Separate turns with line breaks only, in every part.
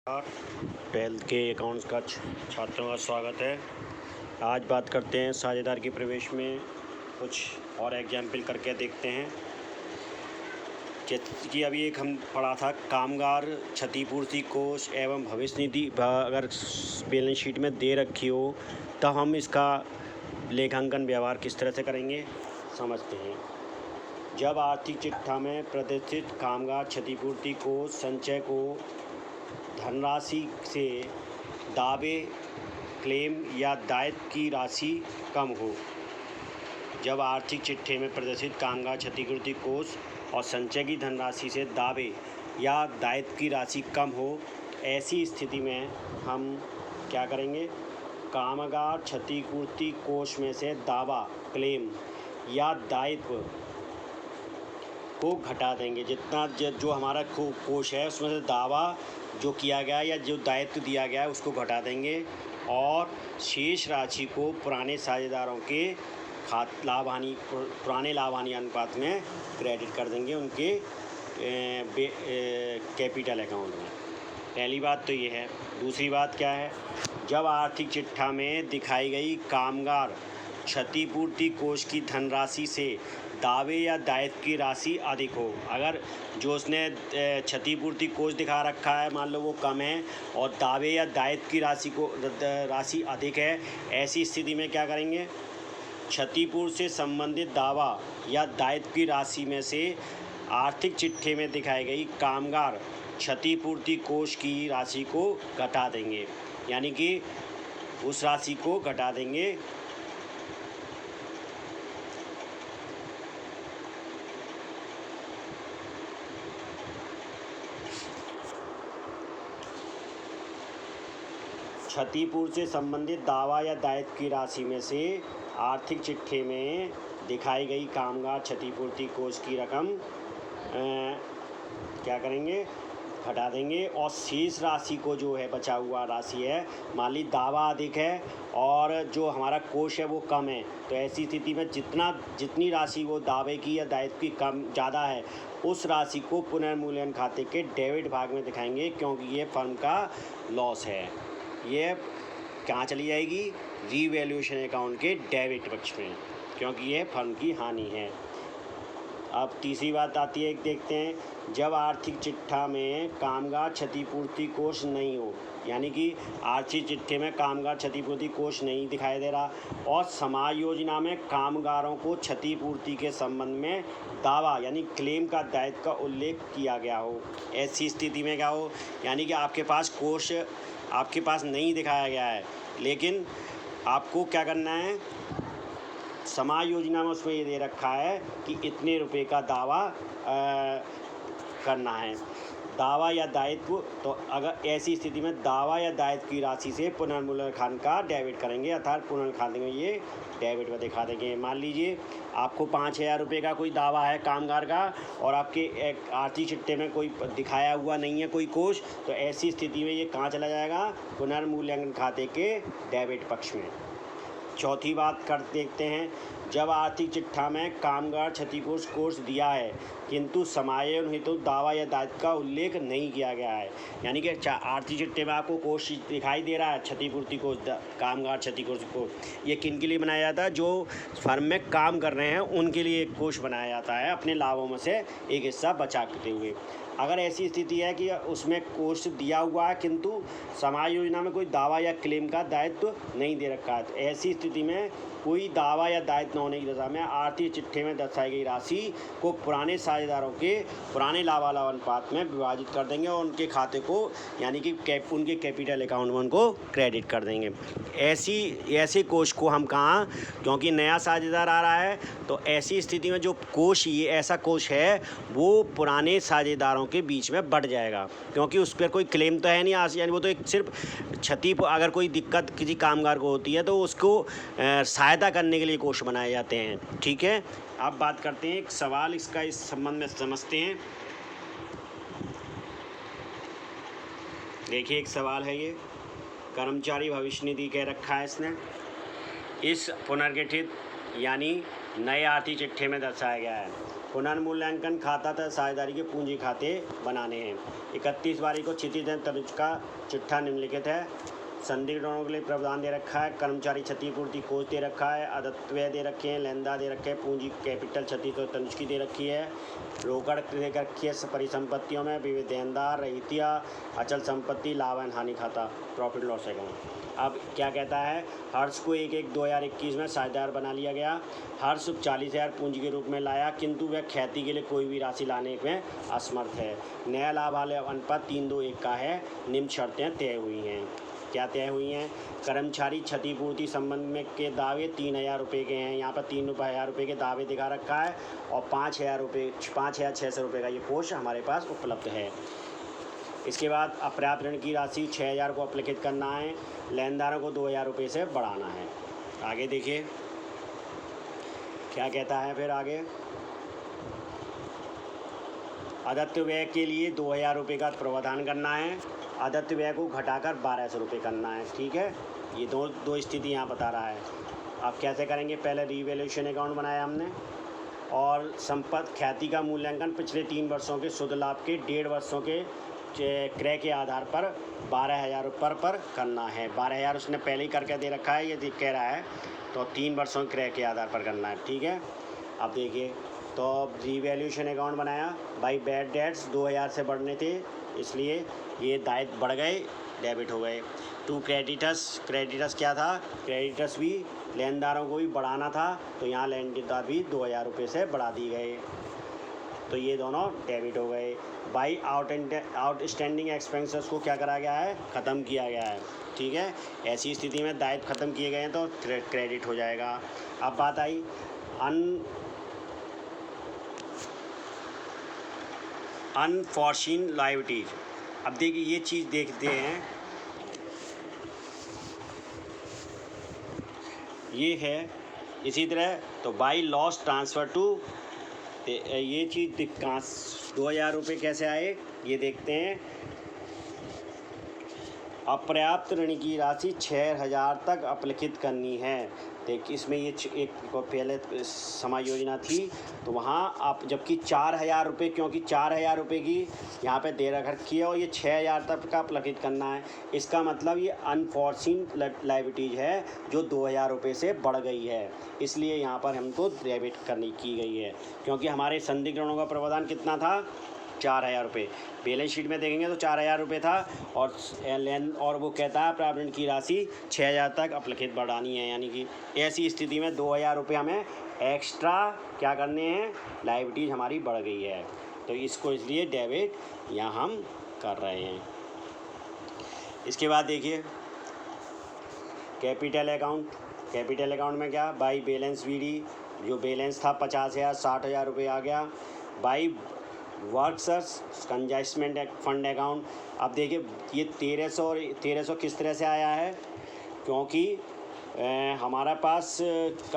Twelfth के accounts का छात्रों का स्वागत है। आज बात करते हैं साझेदार के प्रवेश में कुछ और एग्जाम्पल करके देखते हैं कि अभी एक हम पढ़ा था कामगार क्षतिपूर्ति कोष एवं भविष्य निधि अगर बैलेंस शीट में दे रखी हो तो हम इसका लेखांकन व्यवहार किस तरह से करेंगे समझते हैं। जब आर्थिक चिट्ठा में प्रदर्शित कामगार क्षतिपूर्ति कोष संचय को धनराशि से दावे क्लेम या दायित्व की राशि कम हो। जब आर्थिक चिट्ठे में प्रदर्शित कामगार क्षतिपूर्ति कोष और संचय की धनराशि से दावे या दायित्व की राशि कम हो, ऐसी स्थिति में हम क्या करेंगे? कामगार क्षतिपूर्ति कोष में से दावा क्लेम या दायित्व को घटा देंगे। जितना जो हमारा कोष है उसमें से दावा जो किया गया या जो दायित्व दिया गया है उसको घटा देंगे और शेष राशि को पुराने साझेदारों के पुराने लाभ हानि अनुपात में क्रेडिट कर देंगे उनके कैपिटल अकाउंट में। पहली बात तो ये है। दूसरी बात क्या है? जब आर्थिक चिट्ठा में दिखाई गई कामगार क्षतिपूर्ति कोष की धनराशि से दावे या दायित्व की राशि अधिक हो। अगर जो उसने क्षतिपूर्ति कोष दिखा रखा है मान लो वो कम है और दावे या दायित्व की राशि अधिक है, ऐसी स्थिति में क्या करेंगे? क्षतिपूर्ति से संबंधित दावा या दायित्व की राशि में से आर्थिक चिट्ठे में दिखाई गई कामगार क्षतिपूर्ति कोष की राशि को घटा देंगे, यानी कि उस राशि को घटा देंगे। क्षतिपूर्ति से संबंधित दावा या दायित्व की राशि में से आर्थिक चिट्ठे में दिखाई गई कामगार क्षतिपूर्ति कोष की रकम क्या करेंगे? घटा देंगे और शेष राशि को जो है बचा हुआ राशि है, मान ली दावा अधिक है और जो हमारा कोष है वो कम है, तो ऐसी स्थिति में जितनी राशि वो दावे की या दायित्व की कम ज़्यादा है उस राशि को पुनर्मूल्यन खाते के डेबिट भाग में दिखाएंगे, क्योंकि ये फर्म का लॉस है। ये कहाँ चली जाएगी? रीवैल्यूएशन अकाउंट के डेबिट पक्ष में, क्योंकि ये फर्म की हानि है। अब तीसरी बात आती है, देखते हैं। जब आर्थिक चिट्ठा में कामगार क्षतिपूर्ति कोष नहीं हो, यानी कि आर्थिक चिट्ठे में कामगार क्षतिपूर्ति कोष नहीं दिखाई दे रहा और समाज योजना में कामगारों को क्षतिपूर्ति के संबंध में दावा यानी क्लेम का दायित्व का उल्लेख किया गया हो, ऐसी स्थिति में क्या हो? यानी कि आपके पास कोष आपके पास नहीं दिखाया गया है, लेकिन आपको क्या करना है? समाज योजना में उसमें ये दे रखा है कि इतने रुपए का दावा करना है, दावा या दायित्व। तो अगर ऐसी स्थिति में दावा या दायित्व की राशि से पुनर्मूल्यन खाते का डेबिट करेंगे, अर्थात पुनर्मूल्यन खाते में ये डेबिट में दिखा देंगे। मान लीजिए आपको 5,000 रुपये का कोई दावा है कामगार का और आपके एक आर्थिक चिट्ठे में कोई दिखाया हुआ नहीं है कोई कोष, तो ऐसी स्थिति में ये कहाँ चला जाएगा? पुनर्मूल्यांकन खाते के डेबिट पक्ष में। चौथी बात देखते हैं। जब आर्थिक चिट्ठा में कामगार क्षतिपूर्ति कोष दिया है किंतु समायोजन हेतु दावा या दायित्व का उल्लेख नहीं किया गया है, यानी कि आर्थिक चिट्ठे में आपको कोष दिखाई दे रहा है क्षतिपूर्ति कोष, कामगार क्षतिपूर्ति कोष, ये किन के लिए बनाया जाता है? जो फर्म में काम कर रहे हैं उनके लिए एक कोष बनाया जाता है, अपने लाभों में से एक हिस्सा बचाते हुए। अगर ऐसी स्थिति है कि उसमें कोष दिया हुआ है किंतु समाज योजना में कोई दावा या क्लेम का दायित्व नहीं दे रखा है, तो ऐसी स्थिति में कोई दावा या दायित्व न होने की दशा में आर्थिक चिट्ठे में दर्शाई गई राशि को पुराने साझेदारों के पुराने लाभालाभ अनुपात में विभाजित कर देंगे और उनके खाते को यानी कि उनके कैपिटल अकाउंट में उनको क्रेडिट कर देंगे। ऐसे कोष को हम कहाँ, क्योंकि नया साझेदार आ रहा है तो ऐसी स्थिति में जो कोष ये ऐसा कोष है वो पुराने साझेदारों के बीच में बढ़ जाएगा, क्योंकि उस पर कोई क्लेम तो है नहीं, यानी वो तो एक सिर्फ अगर कोई दिक्कत किसी कामगार को होती है तो उसको सहायता करने के लिए कोष बनाए जाते हैं। ठीक है, अब बात करते हैं एक सवाल इसका, इस संबंध में समझते हैं। देखिए एक सवाल है, ये कर्मचारी भविष्य निधि कह रखा है इसने। इस पुनर्गठित यानी नए आर्थिक चिट्ठे में दर्शाया गया है पुनर्मूल्यांकन खाता तथा साझेदारी के पूंजी खाते बनाने हैं। 31 वारी को क्षितिज तनुज का चिट्ठा निम्नलिखित है। संदिग्ध ऋणों के लिए प्रावधान दे रखा है। कर्मचारी क्षतिपूर्ति कोष दे रखा है। अदत्तव्यय दे रखे हैं। लेनदार दे रखे हैं। पूंजी कैपिटल क्षतिज और तनुज की दे रखी है। रोकड़ दे रखी है परिसंपत्तियों में। विविध देनदार, रहितिया, अचल संपत्ति, लाभ एवं हानि खाता, प्रॉफिट लॉस अकाउंट। अब क्या कहता है, हर्ष को 1/1/2021 में साझेदार बना लिया गया। हर्ष 40,000 पूंजी के रूप में लाया, किंतु वह ख्याति के लिए कोई भी राशि लाने में असमर्थ है। नया लाभ वाले अनुपात 3:2:1 का है। निम्न शर्तें तय हुई हैं। क्या तय हुई हैं? कर्मचारी क्षतिपूर्ति संबंध में के दावे 3,000 रुपये के हैं। यहाँ पर 3,000 रुपये के दावे दिखा रखा है और 5,600 रुपये का ये कोष हमारे पास उपलब्ध है। इसके बाद अपर्याप्त ऋण की राशि 6,000 को अपलिखित करना है। लेनदारों को 2,000 रुपये से बढ़ाना है। आगे देखिए क्या कहता है फिर आगे। अदत्त व्यय के लिए 2,000 रुपये का प्रावधान करना है। अदत्त व्यय को घटाकर 1,200 रुपये करना है। ठीक है, ये दो स्थिति यहाँ बता रहा है। अब कैसे करेंगे? पहले रीवैल्यूएशन अकाउंट बनाया हमने और संपत्ति ख्याति का मूल्यांकन पिछले 3 वर्षों के शुद्ध लाभ के 1.5 वर्षों के क्रय के आधार पर 12,000 पर करना है। 12,000 उसने पहले ही करके दे रखा है, ये कह रहा है तो 3 वर्षों के क्रय के आधार पर करना है। ठीक है, अब देखिए तो रीवैल्यूएशन अकाउंट बनाया। भाई बैड डेट्स 2,000 से बढ़ने थे, इसलिए ये दायित्व बढ़ गए, डेबिट हो गए। टू क्रेडिटर्स क्या था? क्रेडिटर्स भी लेनदारों को भी बढ़ाना था, तो यहाँ लेनदार भी 2,000 रुपये से बढ़ा दिए गए, तो ये दोनों डेबिट हो गए। बाई आउटस्टैंडिंग एक्सपेंसेस को क्या करा गया है? ख़त्म किया गया है। ठीक है, ऐसी स्थिति में दायित्व ख़त्म किए गए हैं तो क्रेडिट हो जाएगा। अब बात आई अनफॉर्शीन लायबिलिटीज। अब देखिए ये चीज़ देखते हैं, ये है इसी तरह। तो बाई लॉस ट्रांसफ़र टू, ये चीज़ 2,000 रुपये कैसे आए ये देखते हैं। अपर्याप्त ऋण की राशि 6,000 तक अपलिखित करनी है। देख इसमें ये एक पहले समायोजना थी, तो वहाँ आप जबकि 4,000 रुपये, क्योंकि 4,000 रुपये की यहाँ पे दे रखी है और ये 6,000 तक का अपलिखित करना है। इसका मतलब ये अनफॉर्सीन लायबिलिटीज है जो 2,000 रुपये से बढ़ गई है, इसलिए यहाँ पर हमको डेबिट करनी की गई है। क्योंकि हमारे संदिग्ध ऋणों का प्रावधान कितना था? 4,000 रुपये। बैलेंस शीट में देखेंगे तो 4,000 रुपये था और वो कहता है प्राप्त ऋण की राशि 6,000 तक अपलिखित बढ़ानी है। यानी कि ऐसी स्थिति में 2,000 रुपये हमें एक्स्ट्रा क्या करने हैं? लायबिलिटीज हमारी बढ़ गई है, तो इसको इसलिए डेबिट यहाँ हम कर रहे हैं। इसके बाद देखिए कैपिटल अकाउंट। कैपिटल अकाउंट में क्या? बाई बैलेंस बीडी, जो बैलेंस था 50,000 60,000 रुपये आ गया। By workers consignment fund account. अब देखिए ये 1,300 किस तरह से आया है? क्योंकि हमारा पास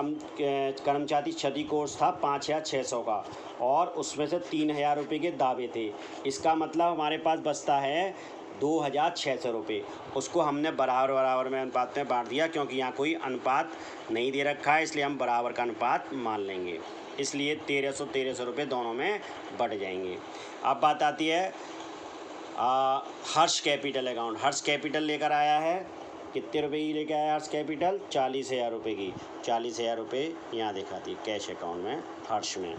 कर्मचारी क्षति कोष था 5,600 का और उसमें से 3,000 रुपये के दावे थे। इसका मतलब हमारे पास बचता है 2,600 रुपये। उसको हमने बराबर में अनुपात में बांट दिया, क्योंकि यहाँ कोई अनुपात नहीं दे रखा है, इसलिए हम बराबर का अनुपात मान लेंगे। इसलिए 1,300 रुपये दोनों में बढ़ जाएंगे। अब बात आती है हर्ष कैपिटल अकाउंट। हर्ष कैपिटल लेकर आया है, कितने रुपए की लेकर आया हर्ष कैपिटल? 40,000 रुपये की। 40,000 रुपये यहाँ दिखाती है कैश अकाउंट में, हर्ष में।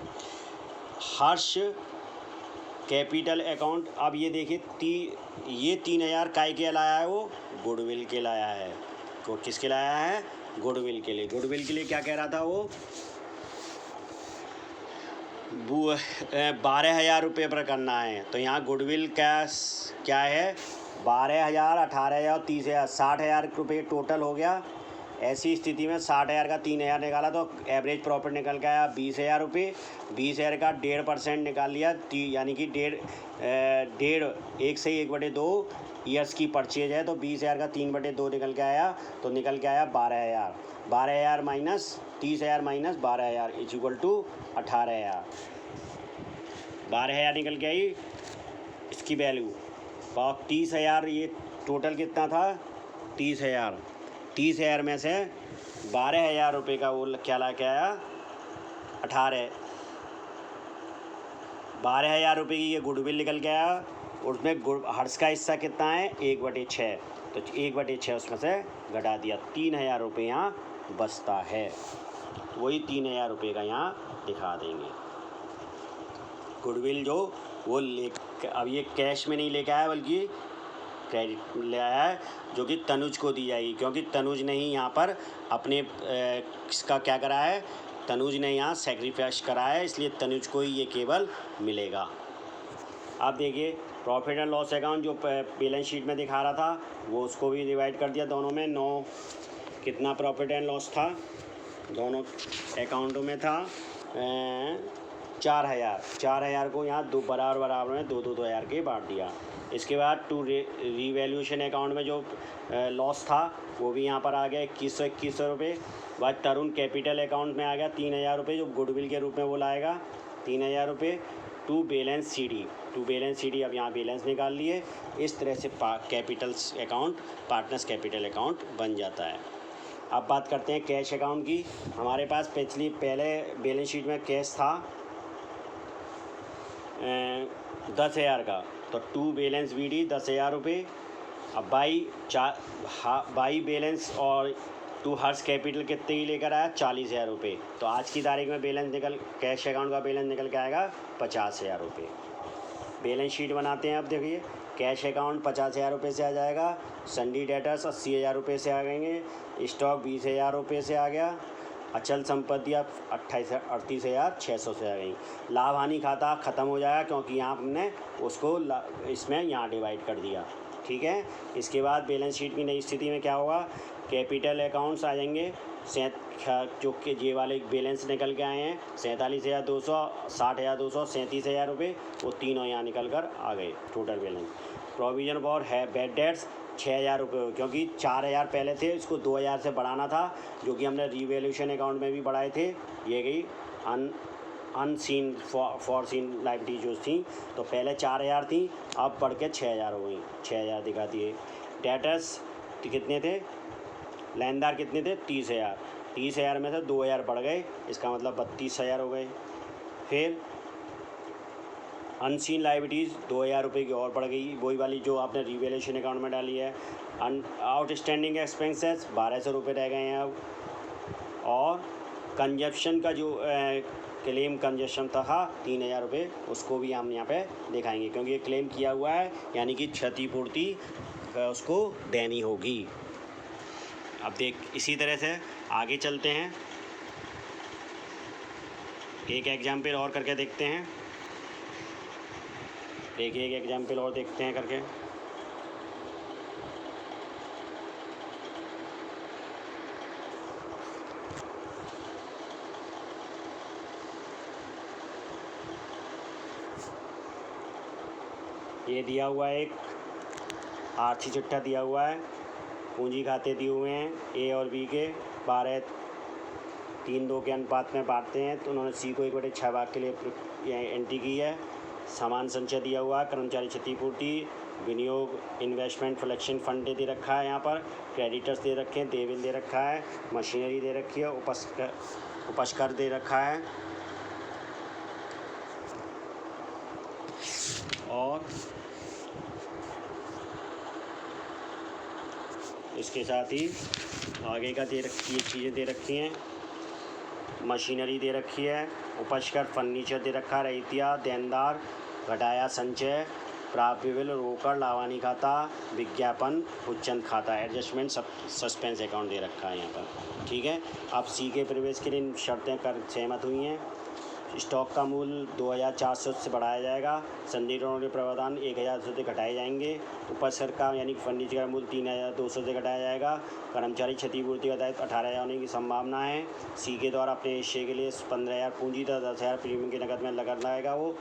हर्ष कैपिटल अकाउंट। अब ये देखिए ये 3,000 काय के लाया है? वो गुडविल के लाया है। तो किसके लाया है? गुडविल के लिए। गुडविल के लिए क्या कह रहा था वो? 12,000 रुपये पर करना है। तो यहाँ गुडविल क्या है? 12,000, 18,000, 30,000, 60,000 रुपये टोटल हो गया। ऐसी स्थिति में 60,000 का 3,000 निकाला तो एवरेज प्रॉफिट निकल के आया 20,000 रुपये। 20,000 का 1.5% निकाल लिया, यानी कि 1 से 1/2 ईयर्स की परचेज है, तो 20,000 का 3/2 निकल के आया, तो निकल के आया 12,000। 12,000 माइनस 30,000 माइनस 12,000 इक्वल टू 18,000। 12,000 निकल के आई इसकी वैल्यू। और 30,000 ये टोटल कितना था? 30,000। 30,000 में से 12,000 रुपये का वो क्या ला के आया? 12,000 रुपये की ये गुडविल निकल के आया। उसमें हर्ष का हिस्सा कितना है, 1/6। तो 1/6 उसमें से घटा दिया, 3,000 रुपये यहाँ बचता है। वही 3,000 रुपये का यहाँ दिखा देंगे। गुडविल जो वो अब ये कैश में नहीं लेके आया बल्कि क्रेडिट ले आया है, जो कि तनुज को दी जाएगी, क्योंकि तनुज ने ही यहाँ पर अपने इसका क्या करा है, तनुज ने यहाँ सेक्रीफाइस करा है, इसलिए तनुज को ही ये केवल मिलेगा। अब देखिए प्रॉफिट एंड लॉस अकाउंट जो बैलेंस शीट में दिखा रहा था वो उसको भी डिवाइड कर दिया दोनों में। 9 कितना प्रॉफिट एंड लॉस था दोनों अकाउंटों में था 4,000 को यहाँ दो बराबर में 2,000 के बांट दिया। इसके बाद टू रीवैल्यूएशन अकाउंट में जो लॉस था वो भी यहाँ पर आ गया 2100 रुपये। बाद तरुण कैपिटल अकाउंट में आ गया 3,000 रुपये, जो गुडविल के रूप में वो लाएगा 3,000 रुपये। टू बैलेंस सीडी अब यहाँ बैलेंस निकाल लिए। इस तरह से Capitals account partners capital account बन जाता है। अब बात करते हैं कैश अकाउंट की। हमारे पास पहले बैलेंस शीट में कैश था 10,000 का, तो टू बैलेंस BD 10,000 रुपये। अब बाई बैलेंस और टू हर्ष कैपिटल कितने ही लेकर आया 40,000 रुपये। तो आज की तारीख में कैश अकाउंट का बैलेंस निकल के आएगा 50,000 रुपये। बैलेंस शीट बनाते हैं। अब देखिए कैश अकाउंट 50,000 रुपये से आ जाएगा, सन्डी डेटर्स 80,000 रुपये से आ गएंगे, स्टॉक 20,000 रुपये से आ गया, अचल संपत्ति अब 38,600 से आ गई। लाभ हानि खाता ख़त्म हो जाएगा क्योंकि यहाँ हमने उसको इसमें यहाँ डिवाइड कर दिया। ठीक है। इसके बाद बैलेंस शीट की नई स्थिति में क्या होगा, कैपिटल अकाउंट्स आ जाएंगे जो कि ये वाले बैलेंस निकल के आए हैं 47,200, 60,200, 37,000 रुपये, वो तीनों यहाँ निकल कर आ गए टोटल बैलेंस। प्रोविज़न फॉर है बैड डेट्स 6,000 रुपये, क्योंकि 4,000 पहले थे, इसको 2,000 से बढ़ाना था, जो कि हमने रीवैल्यूएशन अकाउंट में भी बढ़ाए थे। ये गई अनसीन फॉरसीन लाइबिलिटी जो थी, तो पहले 4,000 थी, अब बढ़ के 6,000 हो गई, 6,000 दिखा दिए। डेटर्स कितने थे, लेनदार कितने थे 30,000 में से 2,000 बढ़ गए, इसका मतलब 32,000 हो गए। फिर अनसीन लाइबिलिटीज़ 2,000 रुपये की और बढ़ गई, वही वाली जो आपने रीवैल्यूएशन अकाउंट में डाली है। आउटस्टैंडिंग एक्सपेंसेस 1,200 रुपये रह गए हैं अब। और कंजप्शन का जो क्लेम कंजप्शन था 3,000 रुपये, उसको भी हम यहाँ पे दिखाएंगे, क्योंकि ये क्लेम किया हुआ है, यानी कि क्षतिपूर्ति उसको देनी होगी। अब इसी तरह से आगे चलते हैं, एक एग्जाम्पल और करके देखते हैं। देखिए एक एग्जाम्पल और देखते हैं करके। ये दिया हुआ है, एक आर्थिक चिट्ठा दिया हुआ है, पूंजी खाते दिए हुए हैं ए और बी के 12:3:2 के अनुपात में बांटते हैं, तो उन्होंने सी को 1/6 भाग के लिए एंट्री की है। सामान संचय दिया हुआ है, कर्मचारी क्षतिपूर्ति, विनियोग इन्वेस्टमेंट फ्लेक्शन फंड दे रखा है, यहाँ पर क्रेडिटर्स दे रखे हैं, देविल दे रखा है, मशीनरी दे रखी है, उपस्कर दे रखा है, और इसके साथ ही आगे का चीज़ें दे रखी हैं, मशीनरी दे रखी है, उपस्कर फर्नीचर दे रखा है, रैतिया देनदार, घटाया संचय, प्राप्य बिल, रोकड़, लावानी खाता, विज्ञापन, उच्चन खाता, एडजस्टमेंट सस्पेंस अकाउंट दे रखा है यहाँ पर। ठीक है। अब सी के प्रवेश के लिए शर्तें सहमत हुई हैं। स्टॉक का मूल्य 2,400 से बढ़ाया जाएगा, संधि ऋणों के प्रावधान 1,000 से घटाए जाएंगे, उपस्कर का यानी फर्नीचर का मूल्य 3,200 से घटाया जाएगा, कर्मचारी क्षतिपूर्ति का दायित्व 18,000 होने की संभावना है। सी के द्वारा अपने हिस्से के लिए 15,000 पूंजी तथा 10,000 प्रीमियम की नकद में लगाएगा वो।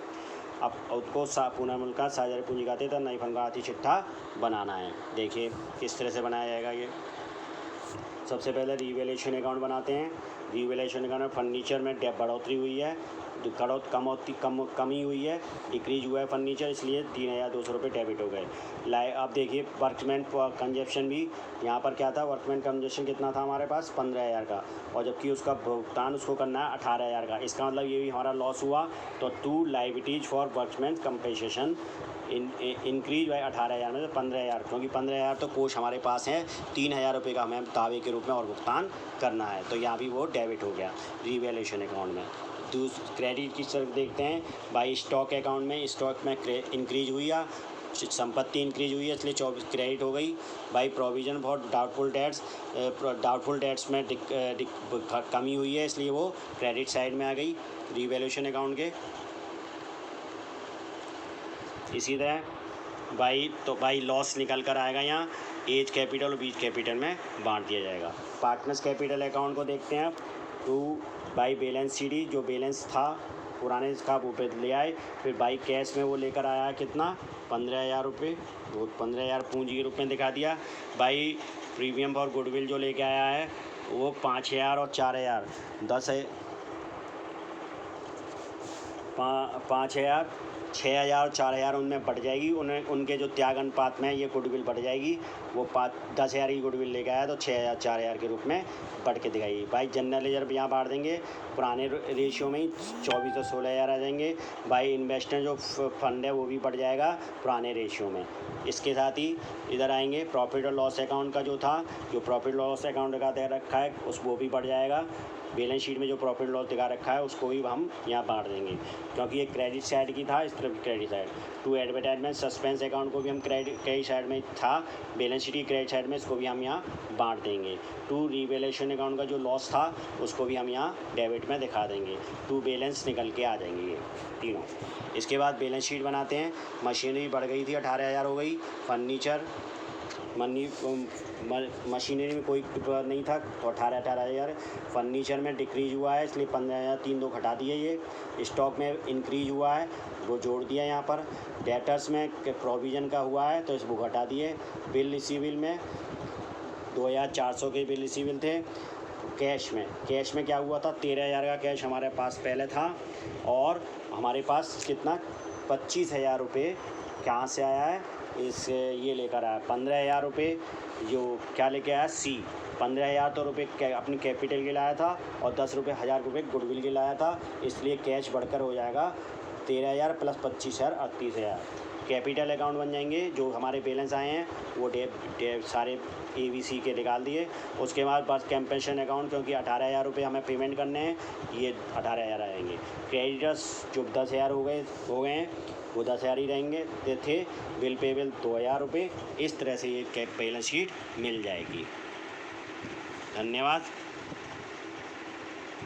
अब उसको पुनर्मूल्य का साझा पूंजी खाते तथा नई फंड का आर्थिक चिट्ठा बनाना है। देखिए किस तरह से बनाया जाएगा ये। सबसे पहले रीवैल्यूएशन अकाउंट बनाते हैं। रीवैल्यूएशन अकाउंट में फर्नीचर में बढ़ोतरी हुई है, कमी हुई है, डिक्रीज हुआ है फर्नीचर, इसलिए 3,200 रुपये डेबिट हो गए। अब देखिए वर्कमैन कंजप्शन भी यहाँ पर क्या था, वर्कमैन कंजप्शन कितना था हमारे पास 15,000 का, और जबकि उसका भुगतान उसको करना है 18,000 का। इसका मतलब ये भी हमारा लॉस हुआ। तो to liabilities for workman compensation increase by 18,000 में से 15,000, क्योंकि 15,000 तो कोष हमारे पास है, 3,000 रुपये का हमें दावे के रूप में और भुगतान करना है, तो यहाँ भी वो डेबिट हो गया रिवैल्यूएशन अकाउंट में। क्रेडिट की तरफ देखते हैं, बाई स्टॉक अकाउंट में स्टॉक में इंक्रीज हुई है, संपत्ति इंक्रीज हुई है, इसलिए 24 क्रेडिट हो गई। By provision for doubtful debts में कमी हुई है, इसलिए वो क्रेडिट साइड में आ गई रिवैल्यूएशन अकाउंट के। इसी तरह बाई लॉस निकल कर आएगा यहाँ, एज कैपिटल और बीच कैपिटल में बांट दिया जाएगा। पार्टनर्स कैपिटल अकाउंट को देखते हैं। टू बाई बैलेंस शीट, जो बैलेंस था पुराने का वो पे ले आए, फिर बाई कैश में वो लेकर आया कितना 15,000 रुपये, वो 15,000 पूंजी के रूप में दिखा दिया। बाई प्रीमियम फॉर गुडविल जो लेके आया है वो 5,000 और 4,000 5,000 6,000 4,000 उनमें बढ़ जाएगी, उनके जो त्याग अनुपात में ये गुडविल बढ़ जाएगी, वो 10,000 की गुडविल लेके आया तो 6,000 4,000 के रूप में बढ़ के दिखाएगी। बाई जनरल रिजर्व यहाँ बांट देंगे, पुराने रेशियो में ही 24 और 16,000 आ जाएंगे। बाई इन्वेस्टर जो फंड है वो भी बढ़ जाएगा पुराने रेशियो में। इसके साथ ही इधर आएंगे प्रॉफिट और लॉस अकाउंट का जो था, जो प्रॉफिट लॉस अकाउंट का दे रखा है वो भी बढ़ जाएगा। बैलेंस शीट में जो प्रॉफिट लॉस दिखा रखा है उसको भी हम यहाँ बांट देंगे, क्योंकि ये क्रेडिट साइड की था, इस तरफ credit side. To advertisement suspense account को भी हम क्रेडिट साइड में था, बैलेंस शीट की क्रेडिट साइड में, इसको भी हम यहाँ बांट देंगे। टू रिवैल्यूएशन अकाउंट का जो लॉस था उसको भी हम यहाँ डेबिट में दिखा देंगे। टू बैलेंस निकल के आ जाएंगे ये तीनों। इसके बाद बैलेंस शीट बनाते हैं। मशीनरी बढ़ गई थी, 18,000 हो गई। फर्नीचर मशीनरी में कोई नहीं था तो 18,000। फर्नीचर में डिक्रीज हुआ है, इसलिए 15,000 3 2 घटा दिए। ये स्टॉक में इंक्रीज हुआ है, वो जोड़ दिया यहाँ पर। डेटर्स में प्रोविज़न का हुआ है तो इसको घटा दिए। बिल रिसीवेबल में 2,400 के बिल रिसीवेबल थे। कैश में क्या हुआ था, 13,000 का कैश हमारे पास पहले था, और हमारे पास कितना 25,000 रुपये कहाँ से आया है, इस ये लेकर आया 15,000 रुपये, जो क्या लेके आया 15,000 तो रुपये अपनी कैपिटल के लाया था, और 10,000 रुपये गुडविल के लाया था, इसलिए कैश बढ़कर हो जाएगा 13,000 प्लस 25,000 38,000। कैपिटल अकाउंट बन जाएंगे, जो हमारे बैलेंस आए हैं वो सारे ABC के निकाल दिए। उसके बाद बस कैंपेशन अकाउंट, क्योंकि 18,000 रुपये हमें पेमेंट करने हैं, ये 18,000 आएंगे। क्रेडिटर्स जो 10,000 हो गए हैं, वो 10,000 ही रहेंगे थे। बिल पेबल 2,000 रुपये। इस तरह से ये बैलेंस शीट मिल जाएगी। धन्यवाद।